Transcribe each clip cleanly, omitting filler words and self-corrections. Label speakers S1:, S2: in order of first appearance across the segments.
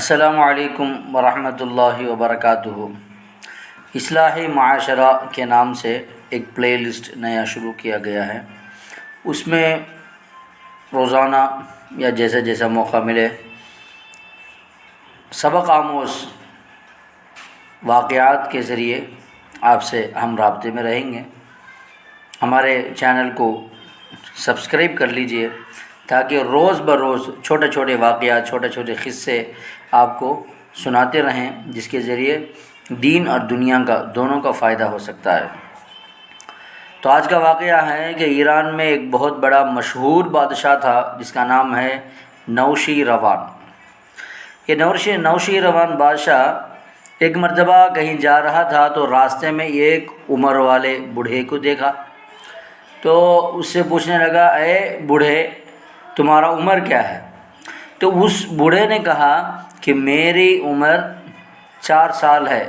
S1: السلام علیکم ورحمۃ اللہ وبرکاتہ۔ اصلاح معاشرہ کے نام سے ایک پلے لسٹ نیا شروع کیا گیا ہے۔ اس میں روزانہ یا جیسا جیسا موقع ملے سبق آموز واقعات کے ذریعے آپ سے ہم رابطے میں رہیں گے۔ ہمارے چینل کو سبسکرائب کر لیجئے تاکہ روز بروز چھوٹے چھوٹے واقعات، چھوٹے چھوٹے قصے آپ کو سناتے رہیں، جس کے ذریعے دین اور دنیا کا دونوں کا فائدہ ہو سکتا ہے۔ تو آج کا واقعہ ہے کہ ایران میں ایک بہت بڑا مشہور بادشاہ تھا جس کا نام ہے نوشیروان۔ یہ نوشیروان بادشاہ ایک مرتبہ کہیں جا رہا تھا تو راستے میں ایک عمر والے بوڑھے کو دیکھا، تو اس سے پوچھنے لگا، اے بوڑھے تمہارا عمر کیا ہے؟ تو اس بوڑھے نے کہا کہ میری عمر 4 سال ہے۔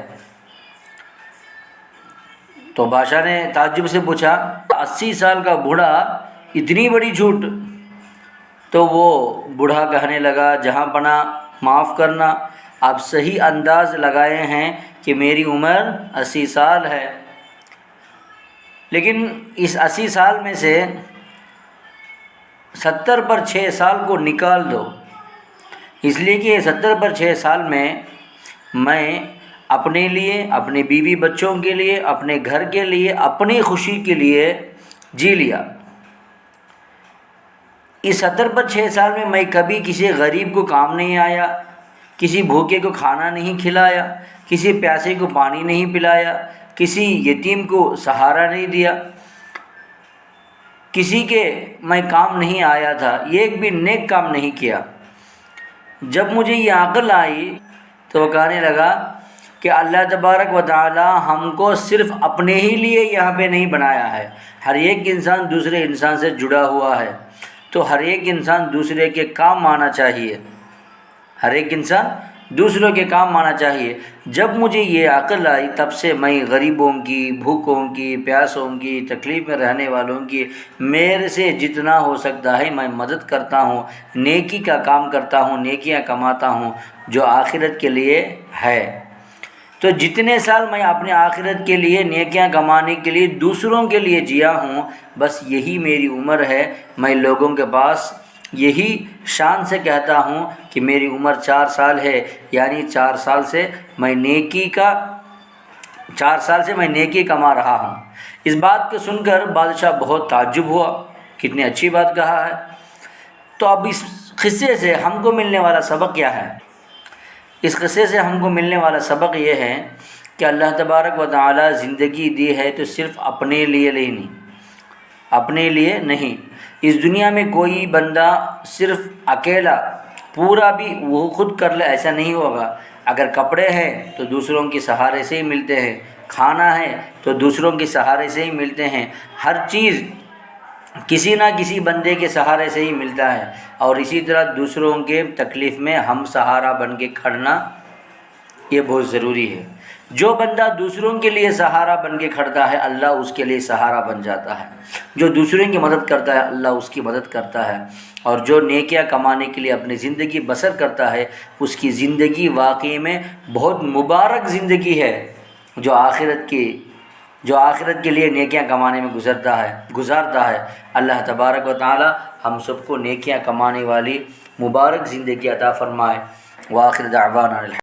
S1: تو بادشاہ نے تعجب سے پوچھا، 80 سال کا بوڑھا اتنی بڑی جھوٹ؟ تو وہ بوڑھا کہنے لگا، جہاں پناہ معاف کرنا، آپ صحیح انداز لگائے ہیں کہ میری عمر 80 سال ہے، لیکن اس 80 سال میں سے 70 پر 6 سال کو نکال دو، اس لیے کہ 70 پر 6 سال میں اپنے لیے، اپنے بیوی بچوں کے لیے، اپنے گھر کے لیے، اپنی خوشی کے لیے جی لیا۔ اس 70 پر 6 سال میں کبھی کسی غریب کو کام نہیں آیا، کسی بھوکے کو کھانا نہیں کھلایا، کسی پیاسے کو پانی نہیں پلایا، کسی یتیم کو سہارا نہیں دیا، کسی کے میں کام نہیں آیا تھا، ایک بھی نیک کام نہیں کیا۔ جب مجھے یہ عقل آئی تو وہ کہنے لگا کہ اللہ تبارک و تعالی ہم کو صرف اپنے ہی لیے یہاں پہ نہیں بنایا ہے، ہر ایک انسان دوسرے انسان سے جڑا ہوا ہے، تو ہر ایک انسان دوسرے کے کام آنا چاہیے، ہر ایک انسان دوسروں کے کام آنا چاہیے۔ جب مجھے یہ عقل آئی تب سے میں غریبوں کی، بھوکوں کی، پیاسوں کی، تکلیف میں رہنے والوں کی میرے سے جتنا ہو سکتا ہے میں مدد کرتا ہوں، نیکی کا کام کرتا ہوں، نیکیاں کماتا ہوں جو آخرت کے لیے ہے۔ تو جتنے سال میں اپنے آخرت کے لیے، نیکیاں کمانے کے لیے، دوسروں کے لیے جیا ہوں، بس یہی میری عمر ہے۔ میں لوگوں کے پاس یہی شان سے کہتا ہوں کہ میری عمر 4 سال ہے، یعنی 4 سال سے میں نیکی کما رہا ہوں۔ اس بات کو سن کر بادشاہ بہت تعجب ہوا، کتنی اچھی بات کہا ہے۔ تو اب اس قصے سے ہم کو ملنے والا سبق کیا ہے؟ اس قصے سے ہم کو ملنے والا سبق یہ ہے کہ اللہ تبارک و تعالی زندگی دی ہے تو صرف اپنے لیے نہیں۔ اس دنیا میں کوئی بندہ صرف اکیلا پورا بھی وہ خود کر لے ایسا نہیں ہوگا۔ اگر کپڑے ہیں تو دوسروں کے سہارے سے ہی ملتے ہیں، کھانا ہے تو دوسروں کے سہارے سے ہی ملتے ہیں، ہر چیز کسی نہ کسی بندے کے سہارے سے ہی ملتا ہے۔ اور اسی طرح دوسروں کے تکلیف میں ہم سہارا بن کے کھڑنا یہ بہت ضروری ہے۔ جو بندہ دوسروں کے لیے سہارا بن کے کھڑتا ہے اللہ اس کے لیے سہارا بن جاتا ہے، جو دوسروں کی مدد کرتا ہے اللہ اس کی مدد کرتا ہے، اور جو نیکیاں کمانے کے لیے اپنی زندگی بسر کرتا ہے اس کی زندگی واقعی میں بہت مبارک زندگی ہے، جو آخرت کے لیے نیکیاں کمانے میں گزارتا ہے۔ اللہ تبارک و تعالی ہم سب کو نیکیاں کمانے والی مبارک زندگی عطا فرمائے۔ وآخر دعوانا